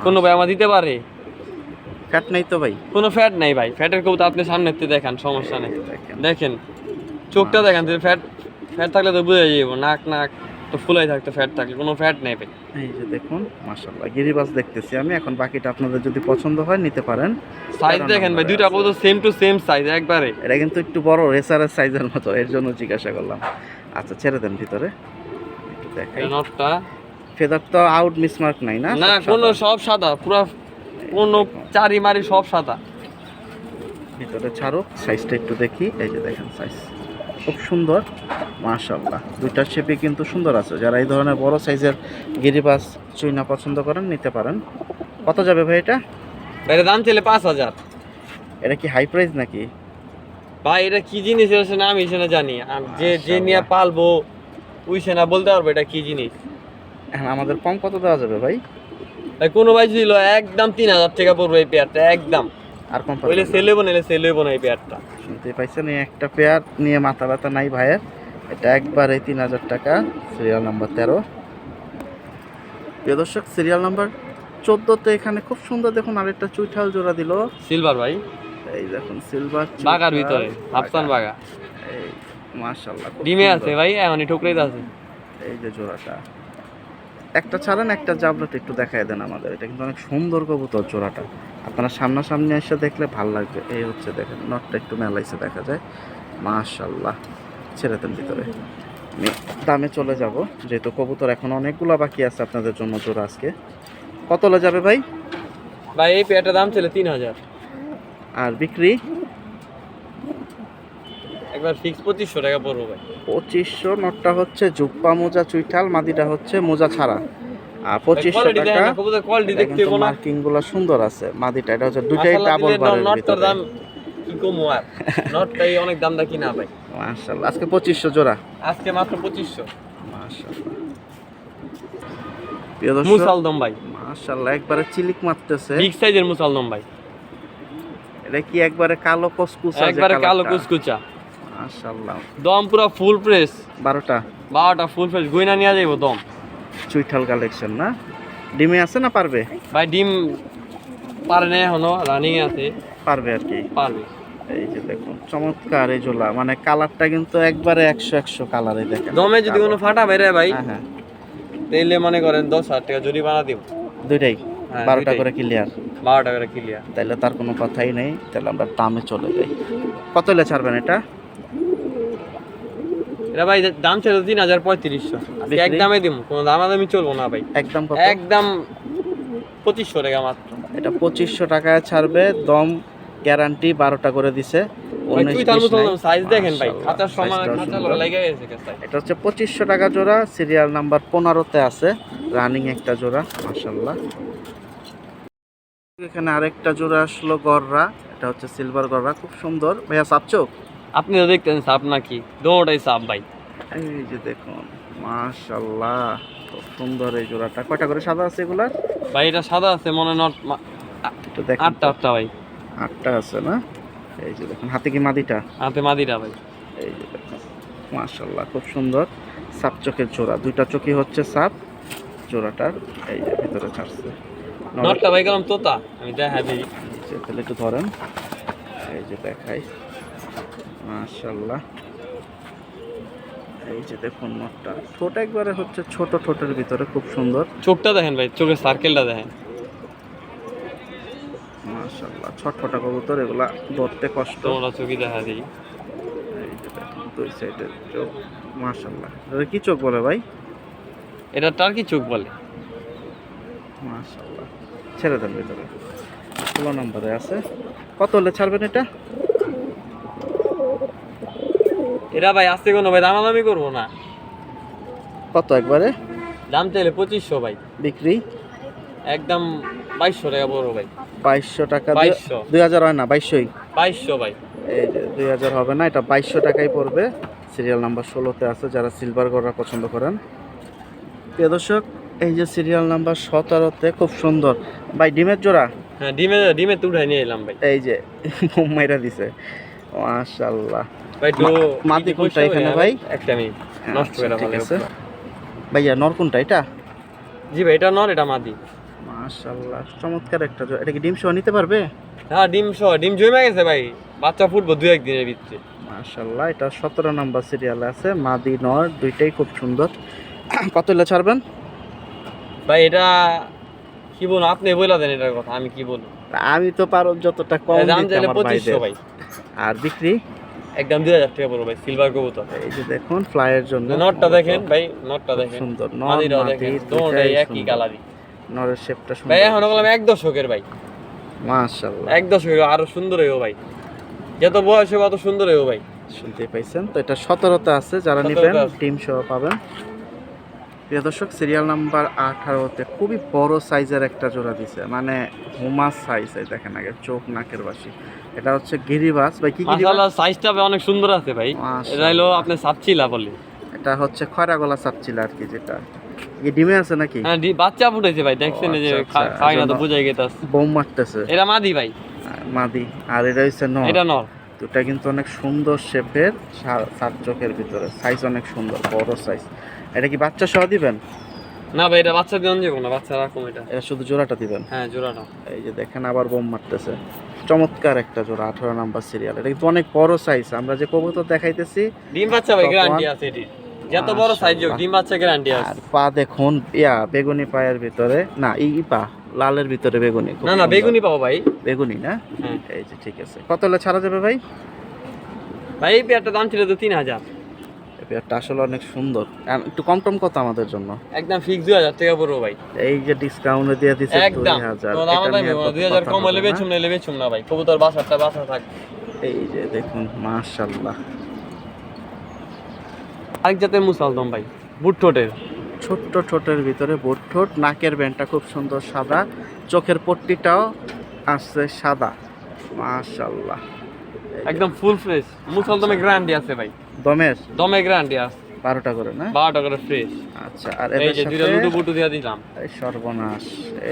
কোনো ভাই আমার দিতে পারে। ফ্যাট নেই তো ভাই? কোনো ফ্যাট নাই ভাই, ফ্যাটের কবুতর আপনি সামনে দেখান, সমস্যা নেই। দেখেন চোখটা দেখেন, ফ্যাট ফ্যাট থাকলে তো বুঝে যাবো, নাক তো ফুলাই থাকতো, ফ্যাট থাকলে কোনো ফ্যাট নেই ভাই। এই যে দেখুন মাশাআল্লাহ গিরিবাজ দেখতেছি আমি এখন। বাকিটা আপনাদের যদি পছন্দ হয় নিতে পারেন। সাইজ দেখেন ভাই, দুইটা কবুতর সেম টু সেম সাইজ একবারে। এটা কিন্তু একটু বড় রেসারের সাইজের মতো, এর জন্য জিজ্ঞাসা করলাম। আচ্ছা ছেড়ে দেন ভিতরে একটু দেখাই। এই নটটা ফেদার তো আউট মিসমার্ক নাই না? না সব কোনো, সাদা। সব সাদা পুরো, কোনো চারি মারি সব সাদা। ভিতরে ছাড়ো, সাইজটা একটু দেখি। এই যে দেখেন সাইজ খুব সুন্দর মাশাআল্লাহ। দুইটার শেপই কিন্তু সুন্দর আছে। যারা এই ধরনের বড় সাইজের গিরিবাজ চুইনা পছন্দ করেন নিতে পারেন। কত যাবে ভাই এটা? ভাই এর দাম ছিল 5000। এটা কি হাই প্রাইস নাকি? ভাই এটা কি জিনিস এটা সে আমি সেটা জানি, আর যে নিয়ে পালবো ওই সেনা বলতে পারবো এটা কি জিনিস। এখন আমাদের কম কত দেওয়া যাবে ভাই? ভাই কোনো ভাই ছিল একদম 3000 টাকা পড়বে এই পেয়ারটা একদম। আর কম ওইলে সেল হইব না, সেল হইব না এই পেয়ারটা। শুনতে পাইছেন? এই একটা পেয়ার নিয়ে মাথা ব্যথা নাই ভাইয়ের। এটা একবারে 3000 টাকা। Serial number 13। প্রিয় দর্শক সিরিয়াল নাম্বার 14তে এখানে খুব সুন্দর দেখুন আরেকটা চুইঠাল জোড়া দিল। সিলভার ভাই, এই দেখুন সিলভার বাগার ভিতরে হাফসান বাগা। এই মাশাআল্লাহ ডিমে আছে ভাই, এমনই ঠুকরেই আছে। এই যে জোড়াটা একটা ছাড়েন, একটা জাবলাটা একটু দেখায় দেন আমাদের। এটা কিন্তু অনেক সুন্দর কবুতর জোড়াটা, আপনারা সামনাসামনি এসে দেখলে ভাল লাগবে। এই হচ্ছে দেখেন নটটা একটু মেলাইছে দেখা যায়। মাশাআল্লাহ ছেড়ে দেন ভিতরে। আমি দামে চলে যাব যেহেতু কবুতর এখন অনেকগুলো বাকি আছে আপনাদের জন্য জোড়া আজকে। কত হলে যাবে ভাই? ভাই এই পেয়ারটার দাম ছিল 3000। আর বিক্রি একবার ফিক্স 2500 টাকা পড়বো ভাই। 2500। নটটা হচ্ছে জুপ্পা মোজা চুইঠাল, মাদিটা হচ্ছে মোজা ছাড়া। আর 2500 কোয়ালিটি টাকা। দেখেন, কবুতর কোয়ালিটি দেখতে কিন্তু কোনো মার্কিং গুলো সুন্দর আছে। মাদিটা এটা হচ্ছে দুইটাই মাশাআল্লাহ ডাবল দিলে বারের নটটার ভিতরে। দাম কি কমু আর, নটটাই অনেক দাম দা কিনা ভাই। মাশাআল্লাহ আজকে 2500 জোড়া। আজকে মাত্র 2500। মাশাআল্লাহ প্রিয় দর্শক মুসালদম ভাই, মাশাআল্লাহ একবারে চিলিক মারতেছে। বিগ সাইজের মুসালদম ভাই, এটা কি একবারে কালো কুচকুচা? একবারে কালো কুচকুচা। মাশাআল্লাহ দম পুরো ফুল প্রেস। 12টা ফুল প্রেস গইনা নিয়ে যাইবো দম। চুইঠাল কালেকশন না? ডিমে আছে না পারবে? ভাই ডিম পারে না এখনো, রানিং আছে, পারবে আর কি। পারবে। এই যে দেখুন চমৎকার এই জোলা, মানে কালারটা কিন্তু একবারে 100 কালারে দেখেন। দমে যদি কোনো ফাটা বেরে ভাই হ্যাঁ হ্যাঁ তাইলে মনে করেন 10,000 টাকা জরিমানা দিব। দুইটাই হ্যাঁ, 12টা দুইটাই। করে ক্লিয়ার। 12 টাকা করে ক্লিয়ার। তাইলে তার কোনো কথাই নেই। তাহলে আমরা দামে চলে যাই। কত হলে ছাড়বেন এটা? এটা ভাই দাম ছিল 3500। আজকে এক বিক্রি? দামে দিব, কোনো দামাদামি চলবো না ভাই। একদম কত? একদম 2500 টাকা মাত্র। এটা 2500 টাকায় ছাড়বে, দম গ্যারান্টি 12টা করে দিছে। ভাই তুই তার মতো সাইজ দেখেন ভাই, মাশাআল্লাহ, খাতার সমান সাইজটাও খাঁচা সুন্দর। লেগে গেছে কাছে। এটা হচ্ছে 2500 টাকা জোড়া, সিরিয়াল নাম্বার 15তে আছে, রানিং একটা জোড়া মাশাআল্লাহ। এখানে আরেকটা জোড়া আসলো গররা, এটা হচ্ছে সিলভার গররা, খুব সুন্দর ভাইয়া। সাপচোক আপনি তো দেখতেন সাপ নাকি, দোটাই সাপ ভাই। এই যে দেখুন মাশাআল্লাহ, খুব সুন্দর এই জোড়াটা। কয়টা করে সাদা আছে এগুলার? ভাই এটা সাদা আছে মনে হয় নট একটু দেখেন। 8টা ভাই, 8টা আছে না? এই যে দেখুন, হাতে কি মাদিটা? হাতে মাদিরা ভাই। এই যে দেখুন মাশাআল্লাহ, খুব সুন্দর সাপ চোখের জোড়া, দুইটা চোখই হচ্ছে সাপ জোড়াটার। এই যে ভিতরে ছাড়ছে নটটা ভাই গেলাম তোতা, আমি দেখা দিই। তাহলে একটু ধরেন, এই যে দেখাই মাশাআল্লাহ। এই যে দেখুন নটটা, ঠোঁট একবারে হচ্ছে ছোট ঠোঁটের ভিতরে, খুব সুন্দর চোখটা দেখেন ভাই, চোখের সার্কেলটা দেখেন মাশাআল্লাহ। ছটফটা কবুতর, এগুলা ধরতে কষ্ট। তোমরা চোখই দেখা দিই। এই যে দেখুন দুই সাইডের চোখ মাশাআল্লাহ। এটা কি চোখ বলে ভাই? এটা টার্কি চোখ বলে। মাশাআল্লাহ, ছেড়ে দেন ভিতরে। 16 নম্বরে আছে। কত হলে ছাড়বেন এটা? এরা ভাই আসতে কোনো ভাই দামাদামি করবো না, কত একবারে? দাম চাইলে 2500 ভাই, বিক্রি একদম 2200 টাকা পড়বো ভাই। 2200 টাকা। 2200 2000 হয় না? 2200ই। 2200 ভাই। এই যে 2000 হবে না, এটা 2200 টাকাই পড়বে। সিরিয়াল নাম্বার 16তে আছে, যারা সিলভার গররা পছন্দ করেন। প্রিয় দর্শক, এই যে সিরিয়াল নাম্বার 17তে খুব সুন্দর ভাই ডিমের জোড়া। হ্যাঁ ডিমে তো উঠাই নিয়ে এলাম ভাই। এই যে মাইরা দিছে মাশাআল্লাহ। ভাই তো মাদি কোনটা এখানে ভাই? একটা আমি নষ্ট করে ঠিক ফেলে আছে ভাইয়া। নর কোনটা এটা? জি ভাই এটা নর, এটা মাদি। মাশাআল্লাহ, চমৎকার একটা জোড়া। এটা কি ডিম সহ নিতে পারবে? হ্যাঁ ডিম সহ, ডিম জমে গেছে ভাই, বাচ্চা ফুটবো 2-1 দিনের ভিতরে। মাশাআল্লাহ, এটা 17 নাম্বার সিরিয়ালে আছে, মাদি নর দুইটাই খুব সুন্দর। কত হলে ছাড়বেন ভাই এটা কি বলবো, আপনি বলে দেন এটার কথা, আমি কি বলবো। আমি তো পারো যতটা কম দাম দিতে চাইলে আমার 2500 ভাইদের। ভাই, আর বিক্রি একদম 2000 টাকা পড়বো ভাই, সিলভার কবুতর। এই যে দেখুন ফ্লাইয়ের জন্য নটটা দেখেন ভাই, নটটা দেখেন সুন্দর। নর মাদিরাও মাদি দেখেন, দুইটাই দুটোই একই সুন্দর। কালারই। নরের শেপটা ভাই সুন্দর। এখন বললাম 1 দশকের ভাই, মাশাআল্লাহ, 1 দশকের আরো সুন্দর হইও ভাই, যত বয়স হবে তত সুন্দর হইও ভাই। শুনতে পাইছেন তো? এটা 17তে আছে, যারা 17তে নেবেন আছে। টিম সহ পাবেন। প্রিয় দর্শক, সিরিয়াল নাম্বার 18তে খুবই বড় সাইজের একটা জোড়া দিছে, মানে হুমাস সাইজ। এই দেখেন আগে চোখ নাকের বাসি। এটা হচ্ছে গিরিবাস ভাই। কি গিরিবাস? মাশাআল্লাহ সাইজটা অনেক সুন্দর আছে ভাই। মাশাআল্লাহ। এটা হলো আপনি সাপচিলা বলে। এটা হচ্ছে খয়রা গলা সাপচিলা আর কি, যেটা এই ডিমে আছে নাকি? হ্যাঁ বাচ্চা ফুটেছে ভাই, দেখছেন এই যে আচ্ছা, আচ্ছা, খাই না তো এজন্য- বুঝাই গেতাছে। বোম মারতেছে। এটা মাদি ভাই, মাদি। আর এটা হচ্ছে নর। এটা নর। দুটা কিন্তু অনেক সুন্দর শেপের, সাত চোখের ভিতরে, সাইজ অনেক সুন্দর, বড় সাইজ। এটা কি বাচ্চা সহ দিবেন? না ভাই এটা বাচ্চা দিন যাবো না, বাচ্চা রাখুন এটা। এটা শুধু জোড়াটা দিবেন? হ্যাঁ জোড়াটা। এই যে দেখেন আবার বোম মারতেছে। চমৎকার একটা জোড়া, 18 নাম্বার সিরিয়াল। এটা কিন্তু অনেক বড় সাইজ। আমরা যে কবুতর দেখাইতেছি, ডিম বাচ্চা ভাই Top গ্যারান্টি one। আছে এটি, যত বড় সাইজ হোক ডিম বাচ্চা গ্যারান্টি আর আছে। পা দেখুন, বেগুনি পায়ের ভিতরে না, পা লালের ভিতরে বেগুনি। খুব না সুন্দর। বেগুনি পাবো ভাই। বেগুনি না? হ্যাঁ এই যে ঠিক আছে। কত হলে ছাড়া যাবে ভাই? ভাই এই পেয়ারটা দাম ছিল তো 3000, এই পেয়ারটা আসলে অনেক সুন্দর। আর একটু কম টম কত আমাদের জন্য? একদম ফিক্স 2000 টাকা পড়বো ভাই, এই যে ডিসকাউন্টে দিয়ে দিছে একদম 2000। কোনো দাম নাই, 2000 কম হলে বেচুম না, বেচুম না ভাই, কবুতর বাসাটা বাসা থাক। এই যে দেখুন মাশাআল্লাহ, আরেক জাতের মুসালদম ভাই, বুট ঠোঁটের। ছোট্ট ঠোঁটের ভিতরে বুট ঠোঁট, নাকের ব্যান্ডটা খুব সুন্দর সাদা, চোখের পট্টিটাও আসছে সাদা মাশাআল্লাহ। একদম ফুল ফ্রেশ মুসালদমে গ্যারান্টি আছে ভাই, দমের দমে গ্যারান্টি আছে। 12টা করে না? 12টা করে ফ্রেশ। আচ্ছা। আর এই এদের যে দুইটা সাথে লুটু বুটু দিয়ে দিলাম। এই সর্বনাশ,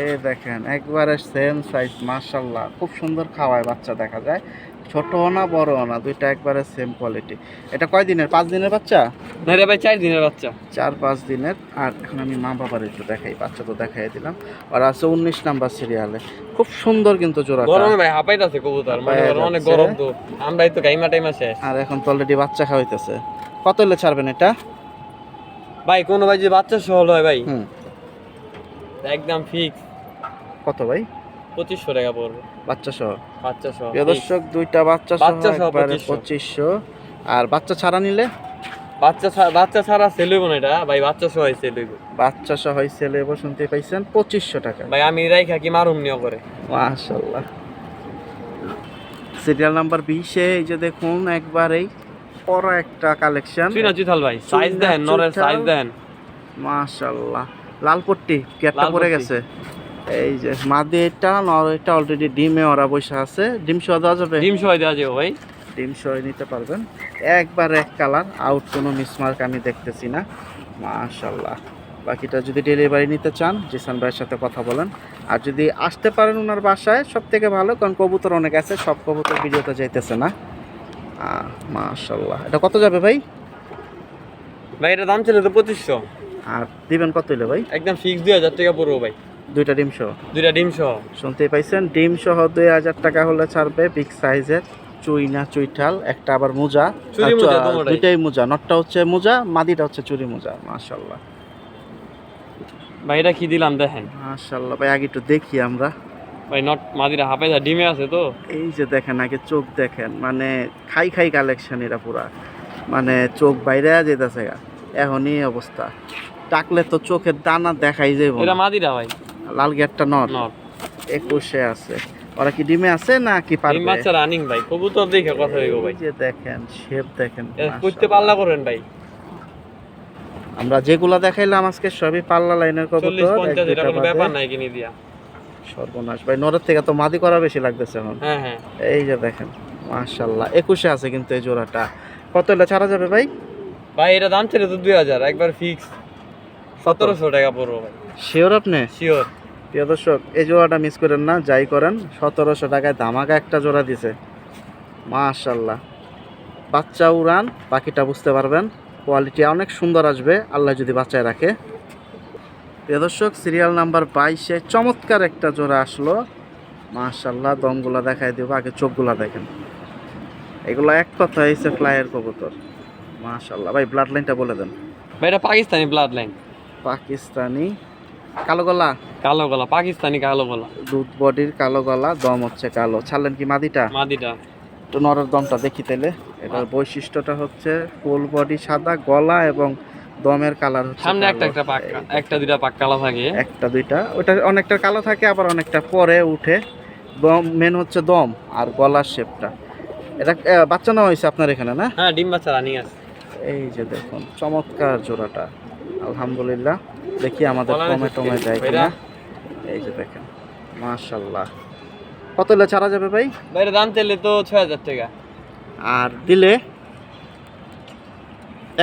এই দেখেন একবারে সেম সাইজ মাশাআল্লাহ। খুব সুন্দর খাওয়ায় বাচ্চা, দেখা যায় ছোট না বড় না, দুইটা একবারে সেম কোয়ালিটি। এটা কয় দিনের? 5 দিনের বাচ্চা? না রে ভাই 4 দিনের বাচ্চা। 4-5 দিনের। আর এখন আমি মা বাবার একটু দেখাই, বাচ্চা তো দেখাই দিলাম। আর আছে 19 নাম্বার সিরিয়ালে, খুব সুন্দর কিন্তু জোড়াটা। গরমে ভাই হাঁপাইতাছে কবুতর, মানে হাঁপাইয়া অনেক যাচ্ছে। গরম তো, আমরাই তো গাইমা টাইমা শেষ। আর এখন তো অলরেডি বাচ্চা খাওয়াইতেছে। কত হলে ছাড়বেন এটা? ভাই কোনো ভাই যে বাচ্চা সহ হয় ভাই, হুম, একদম ফিক্স কত ভাই? 2500 টাকা পড়বে বাচ্চা সহ? বাচ্চা সহ। প্রিয় দর্শক, দুইটা বাচ্চা সহ বাচ্চা সহ একবারে 2500। 2500। আর বাচ্চা ছাড়া নিলে? বাচ্চা ছাড়া সেল হইব না এটা ভাই, বাচ্চা সহ সেল হইব। বাচ্চা সহ ছেলে শুনতে পাইছেন 2500 টাকা। ভাই আমি রাইখা কি মারুম নিও করে। মাশাআল্লাহ। সিরিয়াল নাম্বার 20 এ এই যে দেখুন একবারেই পরা একটা কালেকশন। চুইনা চুইথাল ভাই, সাইজ দেন, নরের সাইজ দেন। মাশাআল্লাহ। লাল পট্টি গেটটা লাল পড়ে পট্টি। গেছে। এই যে মাদি এটা নর এটা অলরেডি ডিমে ওরা বসে আছে। ডিম সহ দেওয়া যাবে? ডিম সহ দেওয়া যাবে ভাই। ডিম সহ নিতে পারবেন। একবার এক কালার, আউট কোনো মিসমার্ক আমি দেখতেছি না। মাশাআল্লাহ। বাকিটা যদি ডেলিভারি নিতে চান জিসান ভাইয়ের সাথে কথা বলেন। আর যদি আসতে পারেন ওনার বাসায় সব থেকে ভালো, কারণ কবুতর অনেক আছে, সব কবুতর ভিডিওতে যাইতেছে না। মাশাআল্লাহ। এটা কত যাবে ভাই? ভাই এটা দাম ছিল তো 2500। আর দিবেন কত হইলে ভাই? একদম ফিক্স 2000 টাকা পড়বো ভাই। দুইটা ডিম সহ? দুইটা ডিম সহ। শুনতেই পাইছেন, ডিম সহ 2000 টাকা হলে ছাড়বে। বিগ সাইজের চুইনা চুইঠাল, একটা আবার মোজা। চুরি মোজা দুটোটাই। দুইটাই মোজা, নটটা হচ্ছে মোজা, মাদিটা হচ্ছে চুরি মোজা। মাশাআল্লাহ। ভাই এটা কি দিলাম দেখেন। মাশাআল্লাহ ভাই, আগে একটু দেখি আমরা। ভাই নট মাদিরা হাফে যা ডিমে আছে তো। এই যে দেখেন, আগে চোখ দেখেন, মানে খাই খাই কালেকশন এরা পুরা, মানে চোখ বাইরে যেতেছে গা। এখনই এই অবস্থা, টাকলে তো চোখের দানা দেখাই যাইব এটা না। মাদিরা ভাই। লাল গেটটা নর নট 21 আছে। ওরা কি ডিমে আছে না কি ডিম পারবে? বাচ্চা রানিং ভাই, কবুতর দেখে কথা হইব ভাই। এই যে দেখেন শেপ দেখেন। করতে পাল্লা করেন ভাই। আমরা যেগুলা দেখাইলাম আজকে সবই পাল্লা লাইনের 40 কবুতর। 50 এটা কোনো ব্যাপার নাই কিনে দিয়া। সর্বনাশ ভাই, নরের থেকে তো মাদি করা বেশি লাগতেছে এখন। হ্যাঁ হ্যাঁ এই যে দেখেন মাশাআল্লাহ 21 আছে কিন্তু এই জোড়াটা। কত হলে ছাড়া যাবে ভাই? ভাই এটা দাম ছিল তো 2000, একবার ফিক্স 1700 টাকা পড়বো ভাই। শিওর আপনি? শিওর। প্রিয় দর্শক, এই জোড়াটা মিস করেন না, যাই করেন। 1700 টাকায় ধামাকা একটা জোড়া দিছে। মাশাআল্লাহ। বাচ্চা উড়ান, বাকিটা বুঝতে পারবেন। কোয়ালিটি অনেক সুন্দর আসবে আল্লাহ যদি বাঁচায় রাখে। প্রিয় দর্শক, সিরিয়াল নাম্বার 22-এ চমৎকার একটা জোড়া আসলো। মাশাআল্লাহ। দমগুলা দেখাই দিব, আগে চোখগুলা দেখেন। এগুলো এক কথা হয়েছে ফ্লাইয়ের কবুতর। মাশাআল্লাহ ভাই, ব্লাড লাইনটা বলে দেন। ভাই এটা পাকিস্তানি ব্লাড লাইন। পাকিস্তানি কালো গলা, কালো গলা, পাকিস্তানি কালো গলা। দুধ বডির কালো গলা, দম হচ্ছে কালো। ছাড়লেন কি মাদিটা? মাদিটা। তো নরের দমটা দেখি তাইলে। এটার বৈশিষ্ট্যটা হচ্ছে ফুল বডি সাদা, গলা এবং দমের কালার হচ্ছে সামনে কালো। একটা একটা পাক, একটা দুইটা পাক কালো থাকে। একটা দুইটা, ওটা অনেকটা কালো থাকে, আবার অনেকটা পরে উঠে। দম মেন হচ্ছে দম আর গলার শেপটা। এটা বাচ্চা নেওয়া হয়েছে আপনার এখানে না? হ্যাঁ ডিম বাচ্চা রানিং আছে। এই যে দেখুন চমৎকার জোড়াটা, আলহামদুলিল্লাহ। দেখি আমাদের বলা কমে হয়েছে টমে যায় ভাইরা। কিনা। এই যে দেখেন মাশাআল্লাহ। কত হলে ছাড়া যাবে ভাই? ভাই এর দাম চাইলে তো 6000 টাকা। আর দিলে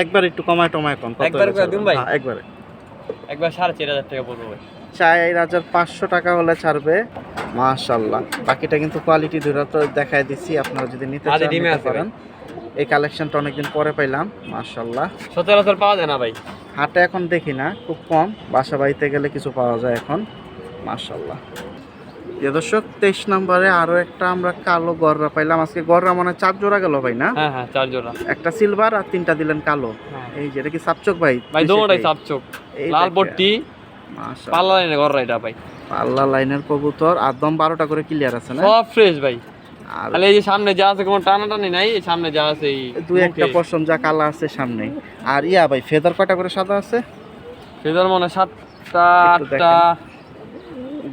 একবার একটু কমায় টমায় কম। কত একবার হলে করে ছাড়বেন? দিন ভাই। হ্যাঁ, একবারে। একবার 4500 টাকা পড়বে ভাই। 4500 টাকা হলে ছাড়বে। মাশাআল্লাহ। বাকিটা কিন্তু কোয়ালিটি ধরে তো দেখাই দিচ্ছি, আপনারা যদি নিতে মাদি চান ডিমে নিতে আছে পারেন। এই কালেকশনটা অনেকদিন পরে পাইলাম। মাশাআল্লাহ। সচরাচর পাওয়া যায় না ভাই। হাটে এখন দেখি না, খুব কম। বাসা বাড়িতে গেলে কিছু পাওয়া যায় এখন। মাশাআল্লাহ। প্রিয় দর্শক, 23 নম্বরে আরো একটা আমরা কালো গররা পাইলাম। আজকে গররা মানে 4 জোড়া গেল ভাই না? হ্যাঁ হ্যাঁ 4 জোড়া। একটা সিলভার আর 3টা দিলেন কালো। হ্যাঁ। এই যে এটা কি সাপচক ভাই? ভাই দোনোটাই সাপচোক। এই লাল দেখেন। পট্টি মাশাআল্লাহ। পাল্লা লাইনে ঘর এটা ভাই। পাল্লা লাইনের কবুতর, একদম 12টা করে ক্লিয়ার আছে না? সব ফ্রেশ ভাই। আর তাহলে এই যে সামনে যা আছে কোনো টানাটানি নাই, এই সামনে যা আছে এই দুই একটা পশম যা কালা আছে সামনে। আর ইয়া ভাই, ফেদার কয়টা করে সাদা আছে? ফেদার মনে 7টা একটু 8টা।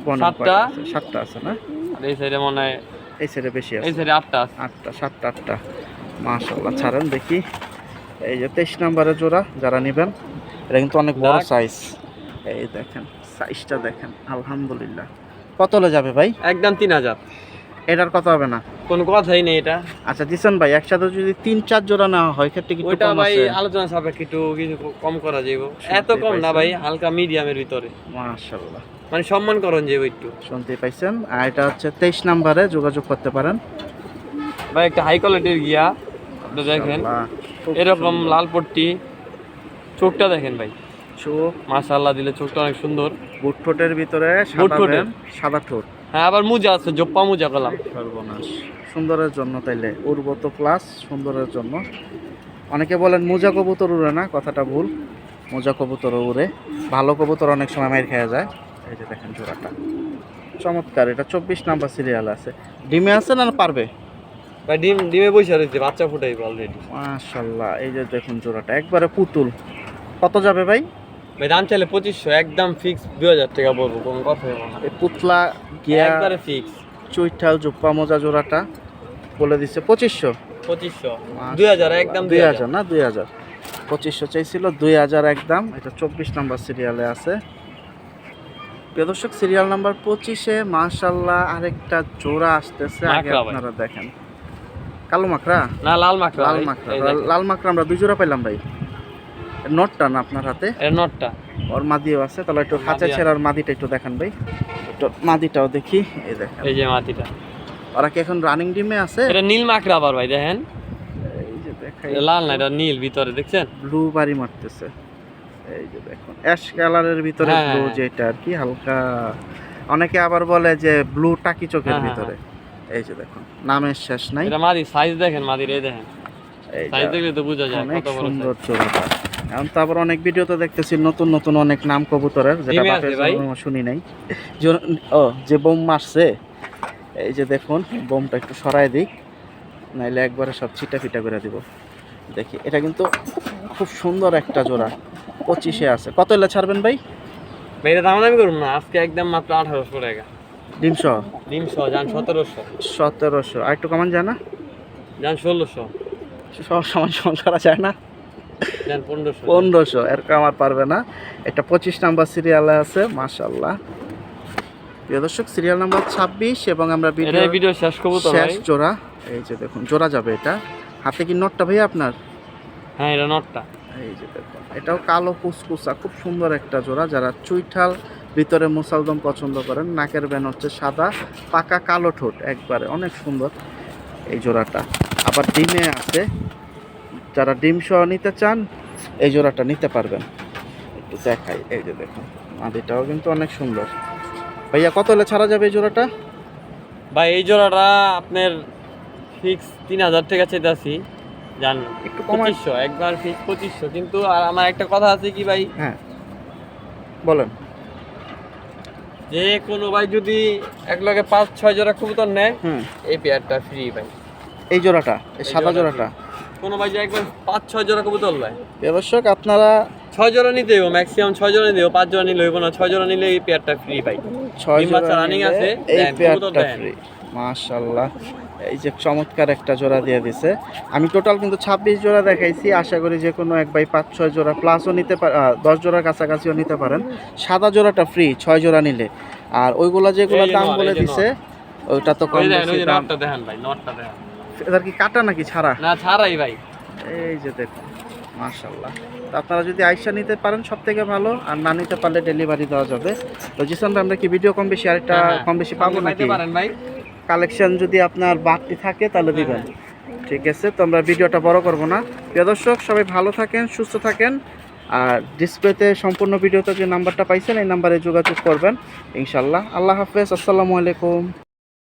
গণনা 7টা? কয়টা আছে? 7টা আছে না? আর এই সাইডে মনে হয়, এই সাইডে বেশি এই আছে। সাইডে 8টা আছে। 8টা, 7টা, 8টা। মাশাআল্লাহ। ছাড়েন দেখি। এই যে 23 নম্বরের জোড়া যারা নেবেন, এটা কিন্তু অনেক বড় দেখ। সাইজ। এই দেখেন সাইজটা দেখেন, আলহামদুলিল্লাহ। কত হলে যাবে ভাই? একদম 3000। এটার কথা হবে না? কোনো কথাই নেই এটা। আচ্ছা জিসান ভাই, একসাথে যদি 3-4 জোড়া নেওয়া হয় ক্ষেত্রে কি একটু ওইটা কম ভাই আছে? আলোচনা সাপেক্ষে একটু কিছু কম করা যাবে। শুনতেই এত কম না পাইছেন। ভাই, হালকা মিডিয়ামের ভিতরে, মাশাআল্লাহ। মানে সম্মান করণ যাবে একটু। শুনতে পাইছেন। আর এটা হচ্ছে 23 নম্বরে যোগাযোগ করতে পারেন। ভাই একটা হাই কোয়ালিটির গিয়া আপনি দেখেন, মাশাআল্লাহ, খুব এরকম সুন্দর। লাল পট্টি, চোখটা দেখেন ভাই, চোখ, মাশাআল্লাহ দিলে চোখটা অনেক সুন্দর। বুট ঠোঁটের ভিতরে বুট সাদা ঠোঁটের। বেন, সাদা ঠোঁট। হ্যাঁ আবার মোজা আছে, জোপ্পা মোজা কলাম। সর্বনাশ। সুন্দরের জন্য তাইলে উর্বত প্লাস সুন্দরের জন্য। অনেকে বলেন মোজা কবুতর উড়ে না, কথাটা ভুল। মোজা কবুতর উড়ে, ভালো কবুতর অনেক সময় মাইর খেয়ে যায়। এই যে দেখেন জোড়াটা চমৎকার। এটা 24 নাম্বার সিরিয়াল আছে। ডিমে আছে না পারবে? ভাই ডিমে বসে রয়েছে, বাচ্চা ফুটাইবে অলরেডি। মাশাআল্লাহ, এই যে দেখুন জোড়াটা একবারে পুতুল। কত যাবে ভাই? ভাই দাম চাইলে 2500, একদম ফিক্স 2000 টাকা পড়বো, কোনো কথা হবে না। এই পুতলা গিয়া একবারে ফিক্স চুইঠাল জোপ্পা মোজা জোড়াটা বলে দিচ্ছে 2500। 2500, 2000 একদম 2000 না 2000, 2500 চাইছিল, 2000 একদম। এটা 24 নাম্বার সিরিয়ালে আছে। প্রিয় দর্শক, সিরিয়াল নাম্বার 25-এ মাশাআল্লাহ আরেকটা জোড়া আসতেছে। আগে মাকড়া ভাই। আপনারা দেখেন, কালো মাকড়া, না লাল মাকড়া। লাল মাকড়া, লাল মাকড়া আমরা 2 জোড়া পাইলাম ভাই। নটটা না আপনার হাতে? এর নটটা ওর মাদিও আছে, তাহলে একটু খাঁচা ছেড়ার মাদিটা একটু দেখান ভাই, একটু মাদিটাও দেখি। এই দেখেন, এই যে মাটিটা, ওরা কি এখন রানিং ডিমে আছে? এটা নীল মাকড়া আবার ভাই, দেখেন এই যে দেখাই, এটা লাল না, এটা নীল ভিতরে, দেখছেন? ব্লু বাড়ি মারতেছে। এই যে দেখুন অ্যাশ কালারের ভিতরে হ্যাঁ, ব্লু, হ্যাঁ। যেটা আর কি হালকা, অনেকে আবার বলে যে ব্লু টাকি চোখের হ্যাঁ, ভিতরে। এই যে দেখুন, নামের শেষ নাই। এটা মাদি সাইজ দেখেন, মাদির এই দেখেন, এই সাইজ দেখলে তো বোঝা যায় অনেক কত বড় সুন্দর size। জোড়াটা। এখন তো আবার অনেক ভিডিওতে দেখতেছি নতুন নতুন অনেক নাম কবুতরের, যেটা ডিমে বাপের আছে ভাই? জন্ম শুনি নাই। ও যে বোম মারছে, এই যে দেখুন বোমটা একটু সরাই দিক, নাইলে একবারে সব ছিটা ফিটা করে দিব। দেখি, এটা কিন্তু খুব সুন্দর একটা জোড়া, 25-এ আছে। কত এলে ছাড়বেন ভাই? ভাই এটা দামাদামি করুন না, আজকে একদম মাত্র 1800 টাকা ডিমশো ডিম সহ, যান 1700, 1700, আর একটু কমান যায় না? যান 1600, সব সমান সমান করা যায় না? যান 1500। 1500 এর কামার পারবে না। এটা 25 নাম্বার সিরিয়ালে আছে। মাশাআল্লাহ, প্রিয় দর্শক, সিরিয়াল নাম্বার 26 এবং আমরা এটা ভিডিও শেষ করবো তো শেষ ভাই। জোড়া। এই যে দেখুন জোড়া যাবে এটা। হাতে কি নটটা ভাই আপনার? হ্যাঁ এটা নটটা। এই যে দেখুন, এটাও কালো কুসকুসা, খুব সুন্দর একটা জোড়া। যারা চুইঠাল ভিতরে মুসালদম পছন্দ করেন, নাকের ব্যান হচ্ছে সাদা, পাকা কালো ঠোঁট, একবারে অনেক সুন্দর এই জোড়াটা। আবার ডিমে আছে, যারা ডিম সহ নিতে চান এই জোড়াটা নিতে পারবেন। একটু দেখাই, এই যে দেখুন মাদিটাও কিন্তু অনেক সুন্দর। ভাইয়া কত হলে ছাড়া যাবে এই জোড়াটা? ভাই এই জোড়াটা আপনার ফিক্স 3000 টাকা চাইতেছি, জান একটু কমাই। 2500, একবার ফিক্স 2500। কিন্তু আর আমার একটা কথা আছে কি ভাই, হ্যাঁ বলেন। যে কোনো ভাই যদি এক লগে 5-6 জোড়া কবুতর নেয়, হুম, এই পেয়ারটা ফ্রি ভাই। এই জোড়াটা, এই এই সাদা জোড়াটা জোড়াটা। কোনো ভাই যে একবার 5-6 জোড়া কবুতর লয়, দর্শক আপনারা 6 জোড়া নিতে হইব, ম্যাক্সিমাম 6 জোড়া নিতে হইব, 5 জোড়া নিলে হইব না, 6 জোড়া নিলে এই পেয়ারটা ফ্রি ভাই। 6 ডিম বাচ্চা জোড়া running নিলে আছে, এই দেন, পেয়ারটা কবুতর দেন। ফ্রি। মাশাআল্লাহ, এই যে চমৎকার একটা জোড়া দিয়ে দিছে। আমি টোটাল কিন্তু 26 জোড়া দেখাইছি। আশা করি যে কোনো এক ভাই 5-6 জোড়া প্লাসও নিতে পারে, 10 জোড়ার কাছাকাছিও নিতে পারেন। সাদা জোড়াটা ফ্রি 6 জোড়া নিলে। আর ওইগুলা যেগুলো এই যে দাম নর, বলে এই যে দিছে ওইটা তো কম ওই দেখেন, ওই বেশি যে দাম। নটটা দেখেন ভাই, নটটা দেখেন। এটার কি কাটা নাকি ছাড়া? না ছাড়াই ভাই। এই যে দেখুন মাশাআল্লাহ। তো আপনারা যদি আইসা নিতে পারেন সব থেকে ভালো, আর না নিতে পারলে ডেলিভারি দেওয়া যাবে। তো জিসান ভাই, আমরা কি ভিডিও কম বেশি আরেকটা হ্যাঁ, কম বেশি পাবো আপনি নাকি? পাইতে পারেন ভাই। কালেকশন যদি আপনার বাড়তি থাকে তাহলে হ্যাঁ, দিবেন। ঠিক আছে, তো আমরা ভিডিওটা বড় করব না। প্রিয় দর্শক, সবাই ভালো থাকেন, সুস্থ থাকেন। আর ডিসপ্লেতে সম্পূর্ণ ভিডিওতে যে নাম্বারটা পাইছেন এই নাম্বারে যোগাযোগ করবেন ইনশাল্লাহ। আল্লাহ হাফেজ, আসসালামু আলাইকুম।